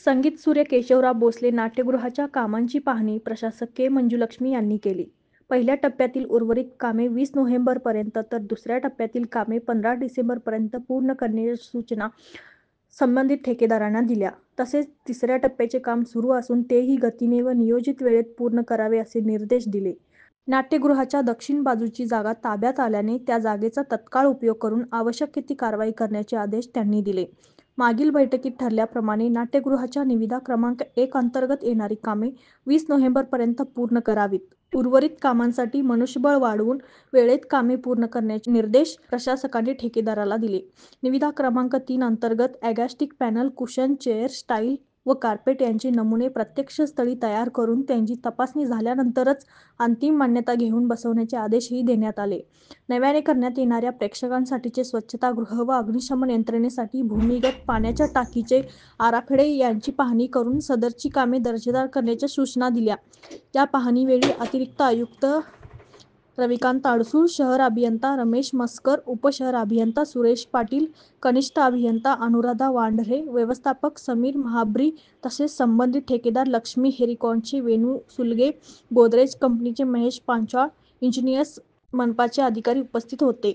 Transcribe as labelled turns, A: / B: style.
A: संगीत सूर्य केशवराव भोसले नाट्यगृहाच्या कामांची पाहणी प्रशासक के. मंजुलक्ष्मी यांनी केली. पहिल्या टप्प्यातील उर्वरित कामे 20 नोव्हेंबरपर्यंत तर दुसऱ्या टप्प्यातील कामे 15 डिसेंबरपर्यंत पूर्ण करण्याच्या सूचना संबंधित ठेकेदारांना दिल्या. तसेच तिसऱ्या टप्प्याचे काम सुरू असून तेही गतीने व नियोजित वेळेत पूर्ण करावे असे निर्देश दिले. नाट्यगृहाच्या दक्षिण बाजूची जागा ताब्यात आल्याने त्या जागेचा तत्काळ उपयोग करून आवश्यक ती कारवाई करण्याचे आदेश त्यांनी दिले. मागील बैठकीत ठरल्याप्रमाणे नाट्यगृहाच्या निविदा क्रमांक 1 अंतर्गत येणारी कामे 20 नोव्हेंबरपर्यंत पूर्ण करावीत. उर्वरित कामांसाठी मनुष्यबळ वाढवून वेळेत कामे पूर्ण करण्याचे निर्देश प्रशासकाने ठेकेदाराला दिले. निविदा क्रमांक 3 अंतर्गत ॲगॅस्टिक पॅनल, कुशन, चेअर, टाईल व कार्पेट यांचे नमुने प्रत्यक्ष स्थळी तयार करून त्यांची तपासणी झाल्यानंतरच अंतिम मान्यता घेऊन बसवण्याचे आदेशही देण्यात आले. नव्याने करण्यात येणाऱ्या प्रेक्षकांसाठीचे स्वच्छतागृह व अग्निशमन यंत्रणेसाठी भूमिगत पाण्याच्या टाकीचे आराखडे यांची पाहणी करून सदरची कामे दर्जेदार करण्याच्या सूचना दिल्या. या पाहणीवेळी अतिरिक्त आयुक्त रविकांत अडसूळ, शहर अभियंता रमेश मस्कर, उपशहर अभियंता सुरेश पाटील, कनिष्ठ अभियंता अनुराधा वांढरे, व्यवस्थापक समीर महाब्री तसेच संबंधित ठेकेदार लक्ष्मी हेलिकॉनचे वेणू सुलगे, गोदरेज कंपनीचे महेश पांचाळ, इंजिनियर्स, मनपाचे अधिकारी उपस्थित होते.